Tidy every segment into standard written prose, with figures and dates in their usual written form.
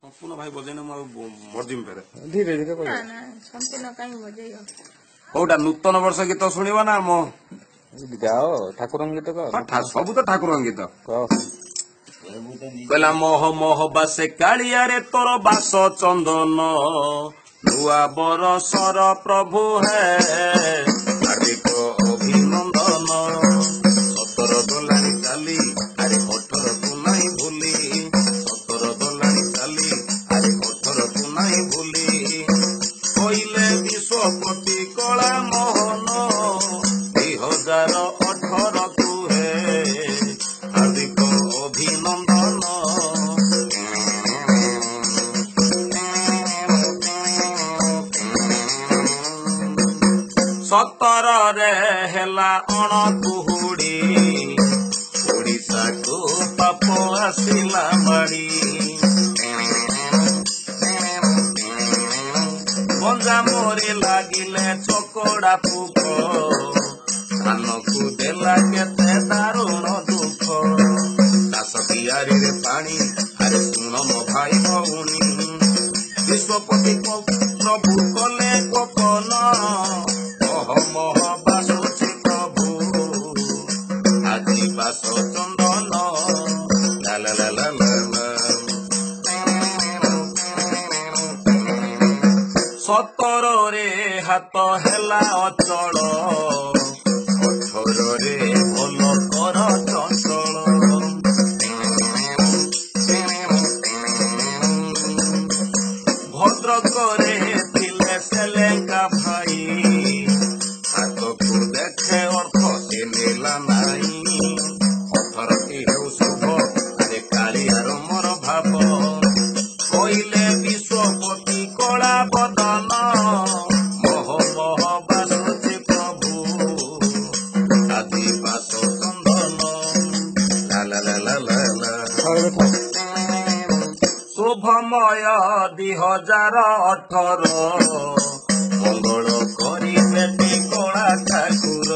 ସମ୍ପୂର୍ଣ୍ଣ ଭାଇ ବଜେଇନେ ମୁଁ ମରିଯିବି ଫେରେ। ଧୀରେ ଧୀରେ କହିବ। ନା ନା ସମ୍ପୂର୍ଣ୍ଣ କାହିଁ ବଜେଇବ? କୋଉଟା ନୂତନ ବର୍ଷ ଗୀତ ଶୁଣିବ ନା ମୋ ଗାଅ ଠାକୁରଙ୍କ ଗୀତ ଗାଅ। ସବୁ ତ ଠାକୁରଙ୍କ ଗୀତ। ଗାଅ। କହିଲା ମୋହ ମୋହ ବାସେ କାଳିଆରେ ତୋର ବାସ ଚନ୍ଦନ ନୂଆ ବରସର ପ୍ରଭୁ ହେ ହାର୍ଦ୍ଦିକ ଅଭିନନ୍ଦନ। 17 ଗଲାଣି ଚାଲି ଆରେ 18 ତୁ ନାହିଁ ଭୁଲି। 17 ଗଲାଣି ଚାଲି ଆରେ 18 ତୁ ନାହିଁ ଭୁଲି। କହିଲେ ବିଶ୍ୱପତି କଳା ମୋହନ 2018 ତୁ ହେ ହାର୍ଦ୍ଦିକ ଅଭିନନ୍ଦନ। 17ରେ ହେଲା ଅଣକୁହୁଡ଼ି ଓଡ଼ିଶାକୁ ପାପ ଆସିଲା ମାଡ଼ି। ଗଞ୍ଜା ମୋରି ଲାଗିଲେ ଚକଡ଼ା ପୁକ ଧାନକୁ ଦେଲା କେତେ ଦାରୁଣ ଦୁଃଖ। ଚାଷ କିଆରିରେ ପାଣି ଆରେ ଶୁଣ ମୋ ଭାଇ ଭଉଣୀ ବିଶ୍ୱପତି ପ୍ରଭୁ କଲେ ଗୋପନ ମହ ମହ ବାସୁଛି ପ୍ରଭୁ ଆଜି ବାସ ଚନ୍ଦନ ଲା ଲା ଲା ଲା ଲା ଲା। 17ରେ ହାତ ହେଲା ଅଚଳ 18ରେ ଭଲ କର ଚଞ୍ଚଳ। ଭଦ୍ରକରେ ଥିଲେ ସେଲେଙ୍ଗା ଭାଇ ହାତକୁ ଦେଖେ ଅର୍ଥ ସେ ନେଲା ନାହିଁ। 18ଟି ହେଉ ଶୁଭ ଆରେ କାଳିଆର ମୋର ଭାବ କହିଲେ ବିଶ୍ୱପତି କଳା ବଦନ ମୋହ ମୋହ ବାସୁଛି ପ୍ରଭୁ ଆଜି ବାସ ଚନ୍ଦନ ଲା ଲା ଲା ଲା ଲା ଲା। ଶୁଭମୟ 2018 ମଙ୍ଗଳ କରିବେ କଳା ଠାକୁର।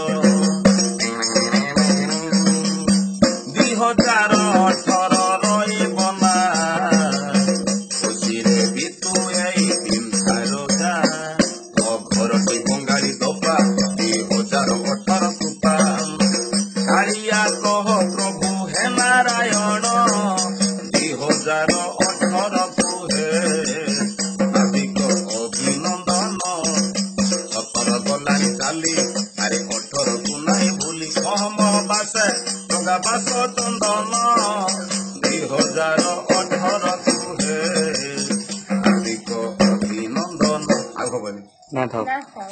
2018 ରହିବ ନା ଖୁସିରେ ବିତୁ ଏଇ ଦିନଠାର ଯା। ମୋ ଘରଟି ବଙ୍ଗାଳୀ ଦବା 2018 କୃପା। କାଳିଆ କହ ପ୍ରଭୁ ହେ ନାରାୟଣ 2018 କୁ ହେ ହାର୍ଦ୍ଦିକ ଅଭିନନ୍ଦନ। 17 ଗଲାଣି ଚାଲି ଆରେ 18 କୁ ନାହିଁ ଭୁଲି। ମହ ମହ ବାସେ ଟଙ୍କା ବାସ ଚନ୍ଦନ 2018 କୁ ହେ ହାର୍ଦ୍ଦିକ ଅଭିନନ୍ଦନ। ଆଉ ହବନି ନା ଥାଉ। ନା ଥାଉ।